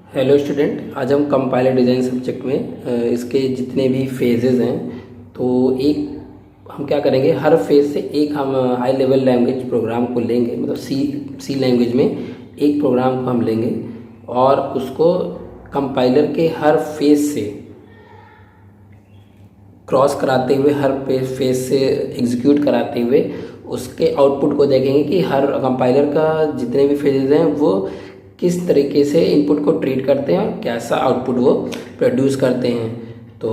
Hello student, आज हम compiler design subject में इसके जितने भी फेजेस हैं तो एक हम क्या करेंगे, हर फेज से एक हम हाई लेवल लैंग्वेज प्रोग्राम को लेंगे। मतलब सी लैंग्वेज में एक प्रोग्राम को हम लेंगे और उसको कंपाइलर के हर फेज से क्रॉस कराते हुए, हर फेज से एग्जीक्यूट कराते हुए उसके आउटपुट को देखेंगे कि हर कंपाइलर का जितने भी फेजेस हैं वो किस तरीके से इनपुट को ट्रीट करते हैं और कैसा आउटपुट वो प्रोड्यूस करते हैं। तो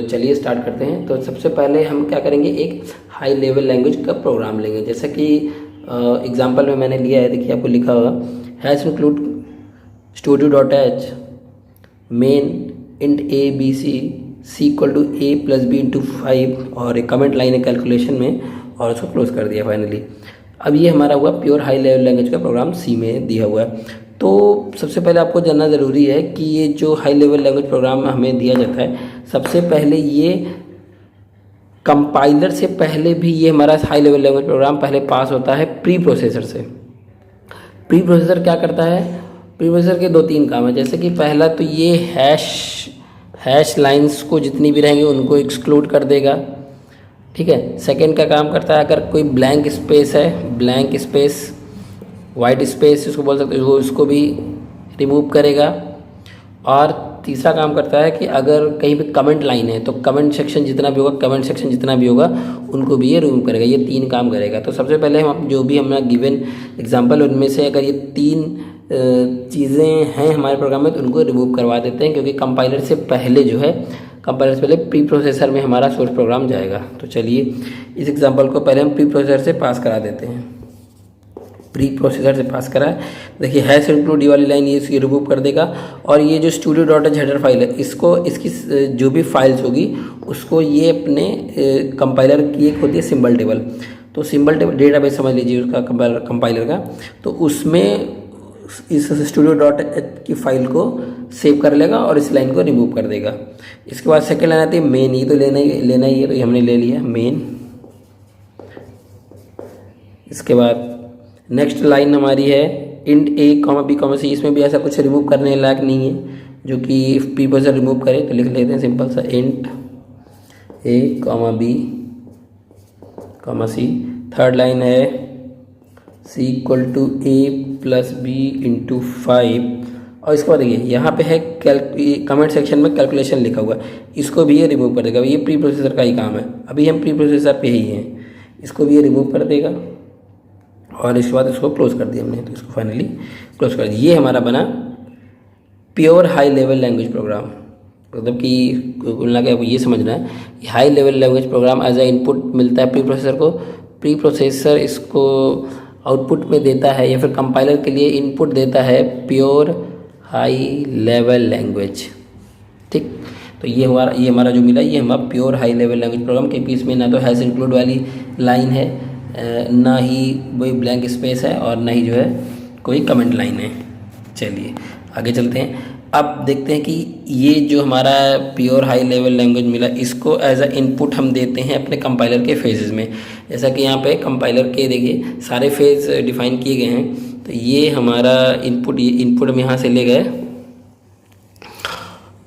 चलिए स्टार्ट करते हैं। तो सबसे पहले हम क्या करेंगे, एक हाई लेवल लैंग्वेज का प्रोग्राम लेंगे। जैसा कि एग्जांपल में मैंने लिया है, देखिए आपको लिखा हुआ hash include studio.h main int A B C equal to A plus B into 5 और एक कमेंट लाइन है कैलकुलेशन में, और उसको क्लोज कर दिया फाइनली। अब ये हमारा हुआ प्योर हाई लेवल लैंग्वेज का प्रोग्राम सी में दिया हुआ है। तो सबसे पहले आपको जानना ज़रूरी है कि ये जो हाई लेवल लैंग्वेज प्रोग्राम हमें दिया जाता है, सबसे पहले ये कंपाइलर से पहले भी ये हमारा हाई लेवल लैंग्वेज प्रोग्राम पहले पास होता है प्री प्रोसेसर से। प्री प्रोसेसर क्या करता है, प्री प्रोसेसर के 2-3 काम है। जैसे कि पहला तो ये हैश लाइंस को जितनी भी रहेंगी उनको एक्सक्लूड कर देगा, ठीक है। सेकंड का काम करता है, अगर कोई ब्लैंक स्पेस है, ब्लैंक स्पेस वाइट स्पेस इसको बोल सकते हो, वो इसको भी रिमूव करेगा। और तीसरा काम करता है कि अगर कहीं पे कमेंट लाइन है तो कमेंट सेक्शन जितना भी होगा, कमेंट सेक्शन जितना भी होगा उनको भी ये रिमूव करेगा। ये 3 काम करेगा। तो सबसे पहले हम जो भी हमने गिवन एग्जांपल उनमें से अगर ये 3 चीज़ें हैं हमारे प्रोग्राम में तो उनको रिमूव करवा देते हैं, क्योंकि कंपाइलर से पहले जो है, कंपाइलर से पहले प्री प्रोसेसर में हमारा सोर्स प्रोग्राम जाएगा। तो चलिए इस एग्जांपल को पहले हम प्री प्रोसेसर से पास करा देते हैं। प्री प्रोसेसर से पास करा है, देखिए हैश इंक्लूड ये वाली लाइन ये इसकी रिमूव कर देगा। और ये जो studio.h हेडर फाइल है, इसको इसकी जो भी फाइल्स होगी उसको ये अपने कंपाइलर की एक होती है सिंबल टेबल। तो सिंबल टेबल डेटाबेस समझ लीजिए उसका कंपाइलर का। तो उसमें इस studio.h की फाइल को सेव कर लेगा और इस लाइन को रिमूव कर देगा। इसके बाद सेकेंड लाइन आती है मेन। ये तो लेना ही है, तो ये हमने ले लिया मेन। इसके बाद नेक्स्ट लाइन हमारी है int A comma B comma सी। इसमें भी ऐसा कुछ रिमूव करने लायक नहीं है जो कि प्री प्रोसेसर रिमूव करे, तो लिख लेते हैं सिंपल सा int A comma B comma C. Third line है C equal to A plus B into 5। और इसके बाद देखिए यहाँ पे है कमेंट सेक्शन में कैलकुलेशन लिखा हुआ है, इसको भी ये रिमूव कर देगा। ये प्री प्रोसेसर का ही काम है, अभी हम प्री प्रोसेसर पे ही हैं, इसको भी ये रिमूव कर देगा। और इसके बाद इसको क्लोज कर दिया हमने, तो इसको फाइनली क्लोज कर दिया। ये हमारा बना pure high level language programme. मतलब कि कुल मिला के आपको ये समझना है कि high level language program as a input मिलता है प्री प्रोसेसर को, प्री प्रोसेसर इसको आउटपुट में देता है या फिर कंपाइलर के लिए इनपुट देता है प्योर हाई लेवल लैंग्वेज, ठीक। तो ये हमारा जो मिला, ये हमारा pure high level language programme के पीस में ना तो हैश इंक्लूड वाली लाइन है, ना ही कोई ब्लैंक स्पेस है, और ना ही जो है कोई कमेंट लाइन है। चलिए आगे चलते हैं। अब देखते हैं कि ये जो हमारा प्योर हाई लेवल लैंग्वेज मिला, इसको एज अ इनपुट हम देते हैं अपने कंपाइलर के फेजेस में। जैसा कि यहाँ पे कंपाइलर के देखिए सारे फेज डिफाइन किए गए हैं। तो ये हमारा इनपुट, ये इनपुट हम यहाँ से ले गए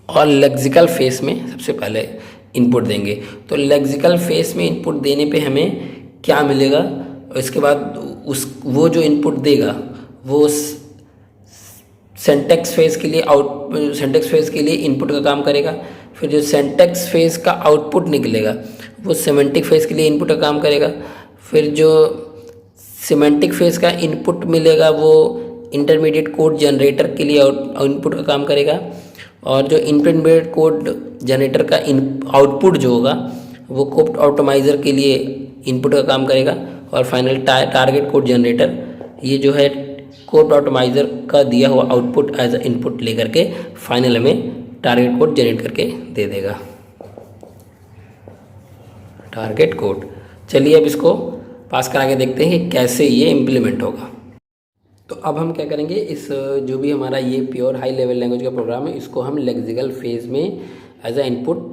और लेक्सिकल फेस में सबसे पहले इनपुट देंगे। तो लेक्सिकल फेस में इनपुट देने पे हमें क्या मिलेगा, इसके बाद वो जो इनपुट देगा वो सेंटेक्स फेस के लिए इनपुट का काम करेगा। फिर जो सेंटेक्स फेस का आउटपुट निकलेगा वो सेमेंटिक फेस के लिए इनपुट का काम करेगा। फिर जो सेमेंटिक फेस का इनपुट मिलेगा वो इंटरमीडिएट कोड जनरेटर के लिए इनपुट का काम करेगा। और जो इंटरमीडिएट कोड जनरेटर का आउटपुट जो होगा वो कोड ऑप्टिमाइज़र के लिए इनपुट का काम करेगा। और फाइनल टारगेट कोड जनरेटर, ये जो है कोड ऑप्टिमाइज़र का दिया हुआ आउटपुट एज अ इनपुट लेकर के फाइनल हमें टारगेट कोड जनरेट करके दे देगा, टारगेट कोड। चलिए अब इसको पास करा के देखते हैं कि कैसे ये इम्प्लीमेंट होगा। तो अब हम क्या करेंगे, इस जो भी हमारा ये प्योर हाई लेवल लैंग्वेज का प्रोग्राम है, इसको हम लेक्सिकल फेज में एज अ इनपुट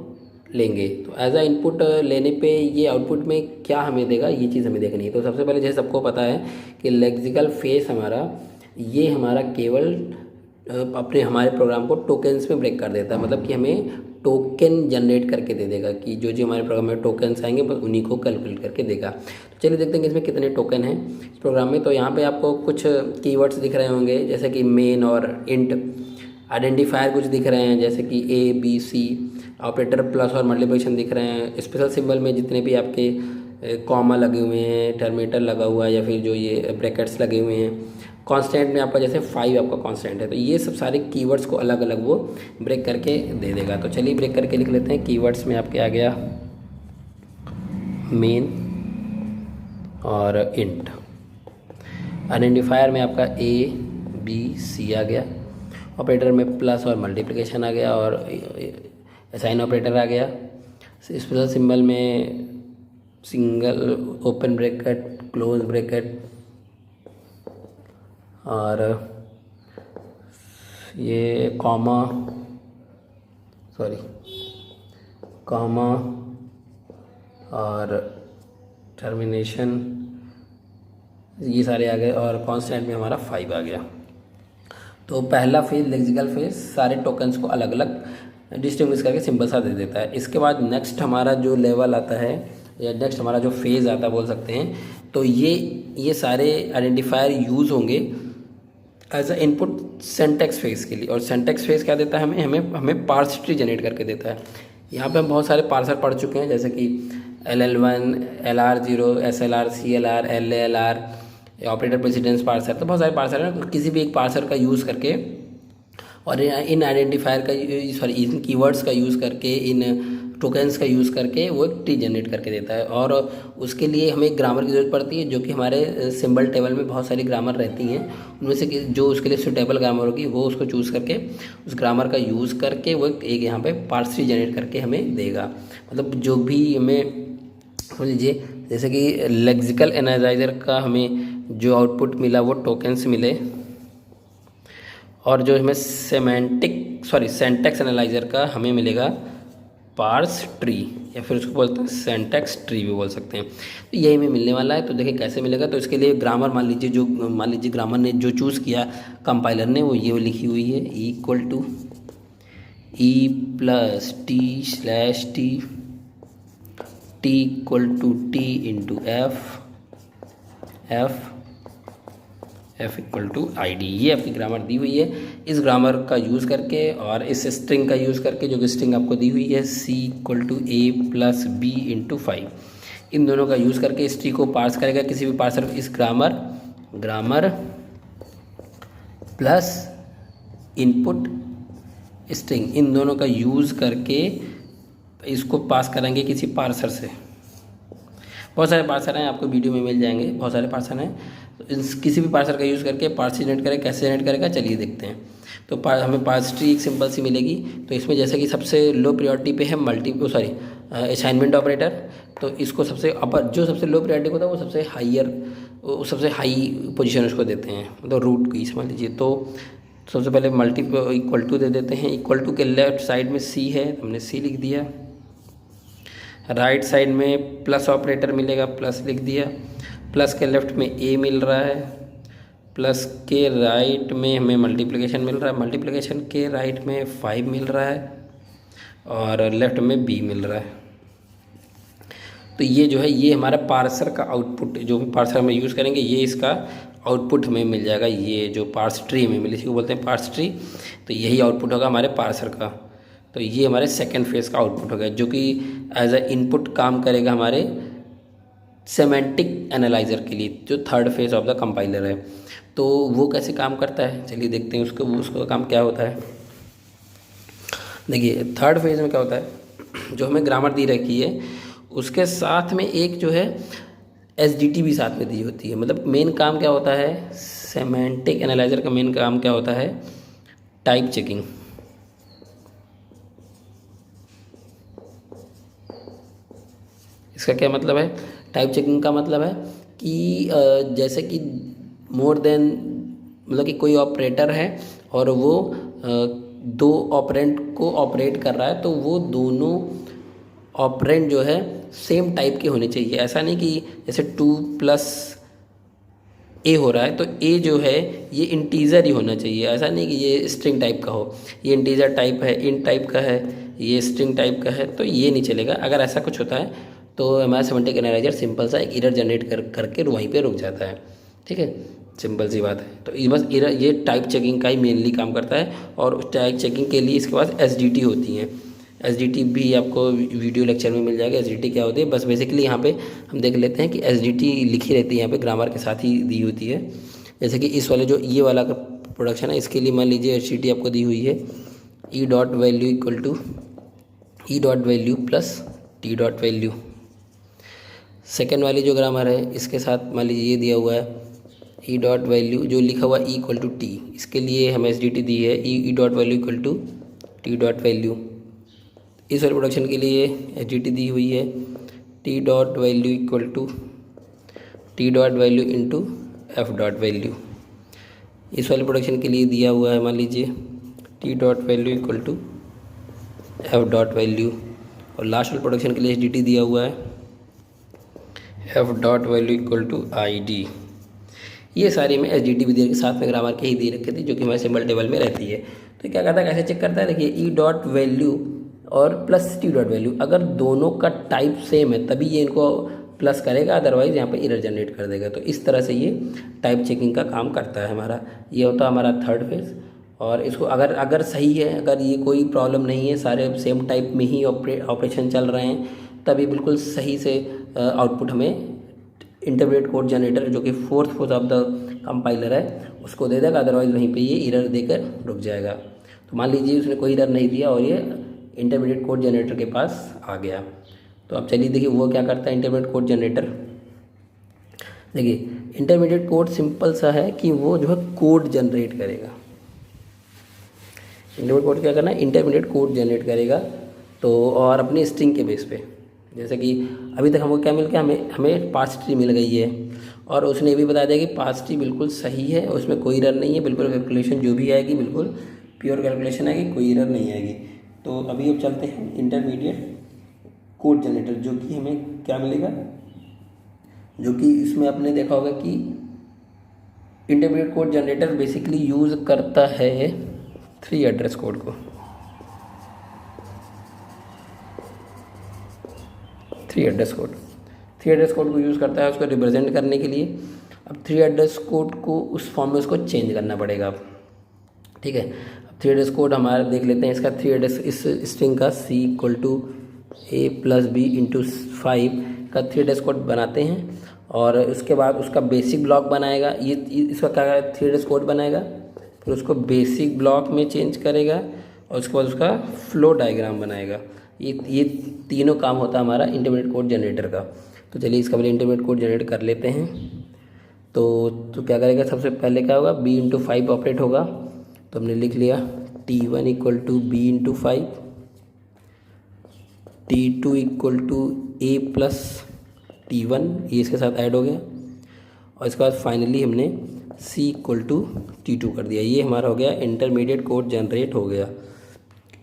लेंगे। तो एज अ इनपुट लेने पे ये आउटपुट में क्या हमें देगा, ये चीज़ हमें देखनी है। तो सबसे पहले जैसे सबको पता है कि लेक्सिकल फेस हमारा, ये हमारा केवल अपने हमारे प्रोग्राम को टोकन्स में ब्रेक कर देता है, मतलब कि हमें टोकन जनरेट करके दे देगा कि जो जो हमारे प्रोग्राम में टोकन्स आएंगे बस उन्हीं को कैलकुलेट करके देगा। तो चलिए देखते हैं कि इसमें कितने टोकन हैं इस प्रोग्राम में। तो यहाँ पे आपको कुछ कीवर्ड्स दिख रहे होंगे जैसे कि मेन और इंट, आइडेंटिफायर कुछ दिख रहे हैं जैसे कि A B C, operator plus और मल्टीप्लिकेशन दिख रहे हैं, स्पेशल सिंबल में जितने भी आपके कॉमा लगे हुए हैं, टर्मिनेटर लगा हुआ है या फिर जो ये ब्रैकेट्स लगे हुए हैं, कांस्टेंट में आपका जैसे 5 आपका कांस्टेंट है, तो ये सब सारे कीवर्ड्स को अलग अलग वो ब्रेक करके दे देगा। तो चलिए ब्रेक करके लिख लेते हैं। कीवर्ड्स में आपके आ गया मेन और इंट, आइडेंटिफायर में आपका ए बी सी आ गया, ऑपरेटर में प्लस और मल्टीप्लिकेशन आ गया और असाइन ऑपरेटर आ गया, स्पेशल सिंबल में single open bracket close bracket और ये कॉमा और टर्मिनेशन, ये सारे आ गए और कांस्टेंट में हमारा 5 आ गया। तो पहला फेज लेक्सिकल फेज सारे टोकन्स को अलग अलग डिस्टिंग्विश करके सिंबल सा दे देता है। इसके बाद नेक्स्ट हमारा जो लेवल आता है या नेक्स्ट हमारा जो फेज़ आता है बोल सकते हैं, तो ये सारे आइडेंटिफायर यूज़ होंगे as a input syntax phase के लिए। और सिंटैक्स फेज क्या देता है हमें पार्स ट्री जनरेट करके देता है। यहाँ पे हम बहुत सारे पार्सर पढ़ चुके हैं जैसे कि LL1, LR0, SLR, CLR, LALR, operator precedence parser, तो बहुत सारे पार्सर हैं। किसी भी एक पार्सर का यूज़ करके और इन आइडेंटिफायर का इन कीवर्ड्स का यूज़ करके, इन टोकन्स का यूज़ करके वो एक ट्री जनरेट करके देता है। और उसके लिए हमें ग्रामर की ज़रूरत पड़ती है जो कि हमारे सिंबल टेबल में बहुत सारी ग्रामर रहती हैं, उनमें से जो उसके लिए सुटेबल ग्रामर होगी वो उसको चूज़ करके उस ग्रामर का यूज़ करके वो एक यहाँ पे पार्स ट्री जनरेट करके हमें देगा। मतलब जो भी हमें समझ लीजिए जैसे कि लेक्सिकल एनालाइजर का हमें जो आउटपुट मिला वो टोकन्स मिले, और जो हमें सिंटैक्स एनालाइजर का हमें मिलेगा पार्स ट्री, या फिर उसको बोलते हैं सिंटैक्स ट्री भी बोल सकते हैं। तो यही हमें मिलने वाला है। तो देखिए कैसे मिलेगा। तो इसके लिए ग्रामर मान लीजिए ग्रामर ने जो चूज़ किया कंपाइलर ने वो ये लिखी हुई है equal to E+T/T T equal to T into F equal to ID। ये आपकी ग्रामर दी हुई है। इस ग्रामर का यूज़ करके और इस स्ट्रिंग का यूज़ करके जो कि स्ट्रिंग आपको दी हुई है C equal to A+B into 5, इन दोनों का यूज़ करके इस ट्री को पार्स करेगा। किसी भी पार्सर इस ग्रामर प्लस इनपुट स्ट्रिंग, इन दोनों का यूज़ करके इसको पास करेंगे किसी पार्सर से। बहुत सारे पार्सर हैं, आपको वीडियो में मिल जाएंगे, बहुत सारे पार्सर हैं। तो किसी भी पार्सर का यूज़ करके पार्स जनरेट करें। कैसे जनरेट करेगा चलिए देखते हैं। तो हमें पार्स ट्री एक सिंपल सी मिलेगी। तो इसमें जैसे कि सबसे लो प्रायोरिटी पे है असाइनमेंट ऑपरेटर, तो इसको सबसे लो प्रायोरिटी होता है वो सबसे हाई पोजीशन उसको देते हैं, मतलब रूट की समझ लीजिए। तो सबसे पहले इक्वल टू दे देते हैं। इक्वल टू के लेफ्ट साइड में C है, हमने C लिख दिया। राइट साइड में प्लस ऑपरेटर मिलेगा, प्लस लिख दिया। प्लस के लेफ्ट में A मिल रहा है, प्लस के राइट में हमें मल्टीप्लिकेशन मिल रहा है, मल्टीप्लिकेशन के राइट में 5 मिल रहा है और लेफ्ट में B मिल रहा है। तो ये जो है ये हमारा पार्सर का आउटपुट, जो भी पार्सर हम यूज़ करेंगे ये इसका आउटपुट हमें मिल जाएगा। ये जो पार्स ट्री हमें मिली, इसको बोलते हैं पार्स ट्री। तो यही आउटपुट होगा हमारे पार्सर का। तो ये हमारे सेकंड फेज का आउटपुट हो गया जो कि एज अ इनपुट काम करेगा हमारे सेमेंटिक एनालाइजर के लिए, जो third phase of the compiler है। तो वो कैसे काम करता है चलिए देखते हैं उसका काम क्या होता है। देखिए थर्ड फेज में क्या होता है, जो हमें ग्रामर दी रखी है उसके साथ में एक जो है SDT भी साथ में दी होती है। मतलब मेन काम क्या होता है, सेमेंटिक एनालाइजर का मेन काम क्या होता है, टाइप चेकिंग। इसका क्या मतलब है, टाइप चेकिंग का मतलब है कि जैसे कि मोर देन, मतलब कि कोई ऑपरेटर है और वो दो ऑपरेंड को ऑपरेट कर रहा है, तो वो दोनों ऑपरेंड जो है सेम टाइप के होने चाहिए। ऐसा नहीं कि जैसे 2 + ए हो रहा है तो ए जो है ये इंटीजर ही होना चाहिए, ऐसा नहीं कि ये स्ट्रिंग टाइप का हो। ये इंटीजर टाइप है, इंट टाइप का है, ये स्ट्रिंग टाइप का है, तो ये नहीं चलेगा। अगर ऐसा कुछ होता है तो हमारा सिमेंटिक एनालाइजर सिंपल सा एक एरर जनरेट करके वहीं पे रुक जाता है। ठीक है, सिंपल सी बात है। तो ये बस एरर, ये टाइप चेकिंग का ही मेनली काम करता है। और उस टाइप चेकिंग के लिए इसके पास एसडीटी होती हैं। एसडीटी भी आपको वीडियो लेक्चर में मिल जाएगा। एसडीटी क्या होती है, बस बेसिकली यहाँ पे हम देख लेते हैं कि एसडीटी लिखी रहती है यहाँ पे, ग्रामर के साथ ही दी होती है। जैसे कि इस वाले जो ये वाला का प्रोडक्शन है, इसके लिए मान लीजिए एसडीटी आपको दी हुई है E dot value equal to E dot value plus T dot value. Second वाली जो ग्रामर है इसके साथ मान लीजिए ये दिया हुआ है ई डॉट वैल्यू जो लिखा हुआ ई इक्वल टू टी, इसके लिए हमें एसडीटी दी है E dot value equal to T dot value. इस वाले प्रोडक्शन के लिए एसडीटी दी हुई है T dot value equal to T dot value into F dot value. इस वाले प्रोडक्शन के लिए दिया हुआ है मान लीजिए T dot value equal to F dot value. और लास्ट वाले प्रोडक्शन के लिए एसडीटी दिया हुआ है F dot value equal to I D. ये सारी में एसडीटी भी के साथ में ग्रामर के ही दे रखी थी, जो कि हमारे सिंबल टेबल में रहती है। तो क्या करता है, कैसे चेक करता है, देखिए ई डॉट वैल्यू और प्लस टी डॉट वैल्यू, अगर दोनों का टाइप सेम है तभी ये इनको प्लस करेगा, अदरवाइज यहाँ पे एरर जनरेट कर देगा। तो इस तरह से ये टाइप चेकिंग का काम करता है हमारा। ये होता है हमारा थर्ड फेज। और इसको अगर सही है, अगर ये कोई प्रॉब्लम नहीं है, सारे सेम टाइप में ही ऑपरेशन चल रहे हैं, तभी बिल्कुल सही से आउटपुट हमें इंटरमीडिएट कोड जनरेटर जो कि fourth phase of the compiler है उसको दे देगा, अदरवाइज वहीं पे ये एरर देकर रुक जाएगा। तो मान लीजिए उसने कोई एरर नहीं दिया और ये इंटरमीडिएट कोड जनरेटर के पास आ गया। तो अब चलिए देखिए वो क्या करता है इंटरमीडिएट कोड जनरेटर। देखिए इंटरमीडिएट कोड सिंपल सा है कि वो जो है कोड जनरेट करेगा। इंटरमीडिएट कोड क्या करना है, इंटरमीडिएट कोड जनरेट करेगा। तो और अपनी स्ट्रिंग के बेस पे, जैसे कि अभी तक हमको क्या मिल गया, हमें पार्स ट्री मिल गई है और उसने ये भी बता दिया कि पार्स ट्री बिल्कुल सही है, उसमें कोई एरर नहीं है, बिल्कुल कैलकुलेशन जो भी आएगी बिल्कुल प्योर कैलकुलेशन आएगी, कोई एरर नहीं आएगी। तो अभी अब चलते हैं इंटरमीडिएट कोड जनरेटर, जो कि हमें क्या मिलेगा, जो कि इसमें आपने देखा होगा कि intermediate code generator basically use करता है 3 एड्रेस कोड को। 3 एड्रेस कोड को यूज़ करता है उसको रिप्रेजेंट करने के लिए। अब 3 एड्रेस कोड को उस फॉर्म में उसको चेंज करना पड़ेगा अब। ठीक है, अब 3 एड्रेस कोड हमारा देख लेते हैं। इसका 3 एड्रेस, इस स्ट्रिंग का C equal to A plus B into 5 का 3 एड्रेस कोड बनाते हैं। और उसके बाद उसका बेसिक ब्लॉक बनाएगा, ये इसका क्या 3 एड्रेस कोड बनाएगा, फिर उसको बेसिक ब्लॉक में चेंज करेगा और उसके बाद उसका फ्लो डायग्राम बनाएगा। ये तीनों काम होता है हमारा इंटरमीडिएट कोड जनरेटर का। तो चलिए इसका पहले इंटरमीडिएट कोड जनरेट कर लेते हैं। तो क्या करेगा, सबसे पहले क्या होगा, b इंटू 5 ऑपरेट होगा। तो हमने लिख लिया t1 equal to B into 5, t2 equal to A plus t1, ये इसके साथ ऐड हो गया। और इसके बाद फाइनली हमने c इक्वल टू t2 कर दिया। ये हमारा हो गया इंटरमीडिएट कोड जनरेट हो गया।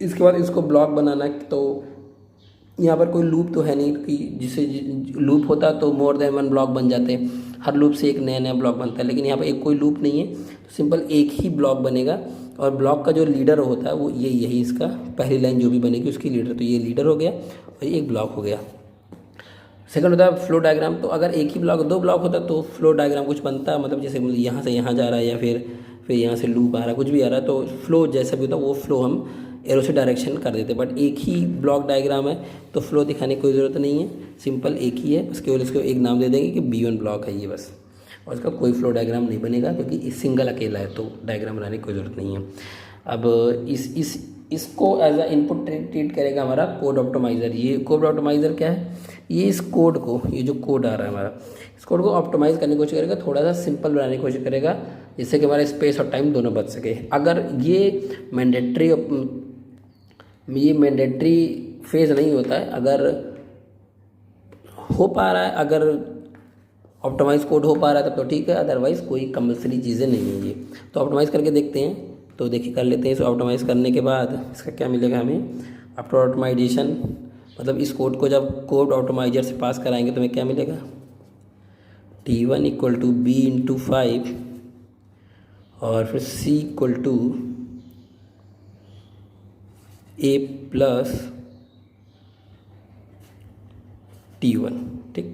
इसके बाद इसको ब्लॉक बनाना है। तो यहाँ पर कोई लूप तो है नहीं कि जिसे लूप होता तो मोर देन 1 ब्लॉक बन जाते, हर लूप से एक नया ब्लॉक बनता है, लेकिन यहाँ पर एक कोई लूप नहीं है, तो सिंपल एक ही ब्लॉक बनेगा। और ब्लॉक का जो लीडर होता है वो यही इसका पहली लाइन जो भी बनेगी उसकी लीडर, तो ये लीडर हो गया और ये एक ब्लॉक हो गया। सेकंड होता है फ्लो डायग्राम। तो अगर एक ही ब्लॉक 2 ब्लॉक होता तो फ्लो डायग्राम कुछ बनता है, मतलब जैसे यहाँ से यहाँ जा रहा है या फिर यहाँ से लूप आ रहा है, कुछ भी आ रहा है, तो फ्लो जैसा भी होता वो फ्लो हम एरो से डायरेक्शन कर देते। बट एक ही ब्लॉक डायग्राम है तो फ्लो दिखाने की कोई ज़रूरत नहीं है, सिंपल एक ही है, बस केवल इसको एक नाम दे देंगे कि B1 ब्लॉक है ये बस। और इसका कोई फ्लो डायग्राम नहीं बनेगा क्योंकि सिंगल अकेला है, तो डायग्राम बनाने की कोई ज़रूरत नहीं है। अब इसको एज अ इनपुट ट्रीट करेगा हमारा कोड ऑप्टिमाइज़र। ये कोड ऑप्टिमाइज़र क्या है, ये इस कोड को, ये जो कोड आ रहा है हमारा, इस कोड को ऑप्टिमाइज़ करने की कोशिश करेगा, थोड़ा सा सिंपल बनाने की कोशिश करेगा जिससे कि हमारा स्पेस और टाइम दोनों बच सके। अगर ये मैंडेटरी फेज नहीं होता है, अगर हो पा रहा है, अगर ऑप्टिमाइज़ कोड हो पा रहा है तब तो ठीक है, अदरवाइज़ कोई कंपल्सरी चीज़ें नहीं है ये। तो ऑप्टिमाइज़ करके देखते हैं। तो देखिए कर लेते हैं। इस ऑप्टिमाइज़ करने के बाद इसका क्या मिलेगा हमें, आफ्टर ऑप्टिमाइजेशन, मतलब इस कोड को जब कोड ऑप्टिमाइजर से पास कराएंगे तो हमें क्या मिलेगा, T1 equal to B into 5 और फिर C equal to A plus T1। ठीक,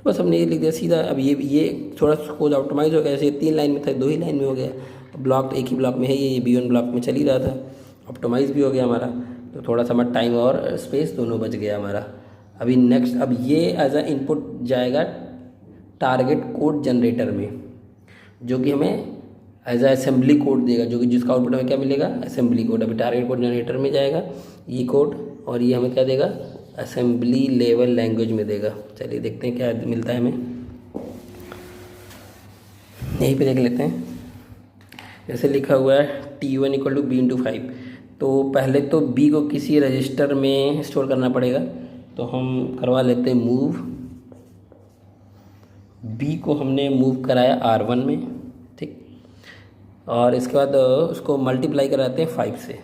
बस हमने ये लिख दिया सीधा। अब ये थोड़ा कोड ऑप्टिमाइज हो गया, जैसे 3 लाइन में था 2 ही लाइन में हो गया। तो ब्लॉक एक ही ब्लॉक में है, ये B1 ब्लॉक में चल ही रहा था, ऑप्टिमाइज भी हो गया हमारा। तो थोड़ा सा हमारा टाइम और स्पेस दोनों बच गया हमारा। अभी नेक्स्ट, अब ये एज अ इनपुट जाएगा टारगेट कोड जनरेटर में, जो कि हमें एज अ असेंबली कोड देगा, जो कि जिसका आउटपुट हमें क्या मिलेगा, असेंबली कोड। अभी टारगेट कोड जनरेटर में जाएगा ये कोड, और ये हमें क्या देगा, असेंबली लेवल लैंग्वेज में देगा। चलिए देखते हैं क्या मिलता है हमें, यहीं पे देख लेते हैं। जैसे लिखा हुआ है T1 equal to B into 5, तो पहले तो B को किसी रजिस्टर में स्टोर करना पड़ेगा, तो हम करवा लेते हैं मूव। B को हमने मूव कराया R1 में, ठीक, और इसके बाद उसको मल्टीप्लाई कराते हैं 5 से।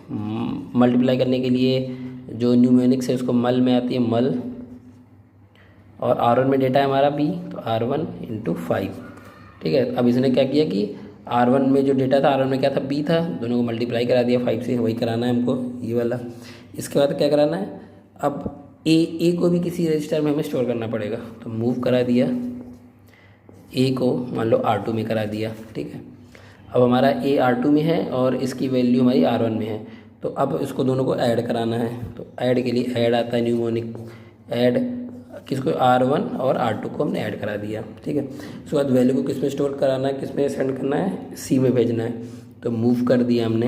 मल्टीप्लाई करने के लिए जो न्यूमेरिक्स है उसको मल में आती है मल, और R1 में डेटा है हमारा B, तो R1 इंटू 5। ठीक है, अब इसने क्या किया कि R1 में जो डेटा था, R1 में क्या था, B था, दोनों को मल्टीप्लाई करा दिया 5 से, वही कराना है हमको ये वाला। इसके बाद क्या कराना है, अब A को भी किसी रजिस्टर में हमें स्टोर करना पड़ेगा, तो मूव करा दिया A को, मान लो R2 में करा दिया। ठीक है, अब हमारा A R2 में है और इसकी वैल्यू हमारी R1 में है, तो अब इसको दोनों को ऐड कराना है। तो ऐड के लिए ऐड आता है न्यूमोनिक, ऐड किसको, R1 और R2 को हमने ऐड करा दिया। ठीक है, उसके बाद वैल्यू को किस में स्टोर कराना है, किस में सेंड करना है, C में भेजना है। तो मूव कर दिया हमने,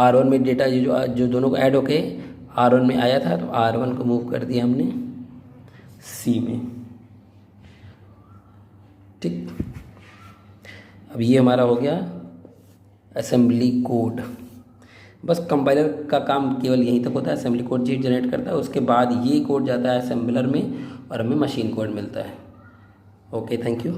R1 में डेटा जो दोनों को ऐड होके R1 में आया था, तो R1 को मूव कर दिया हमने C में। ठीक, अब ये हमारा हो गया असेंबली कोड। बस कंपाइलर का काम केवल यहीं तक होता है, असेंबली कोड चीज जनरेट करता है, उसके बाद ये कोड जाता है असेंबलर में और हमें मशीन कोड मिलता है। Okay, thank you.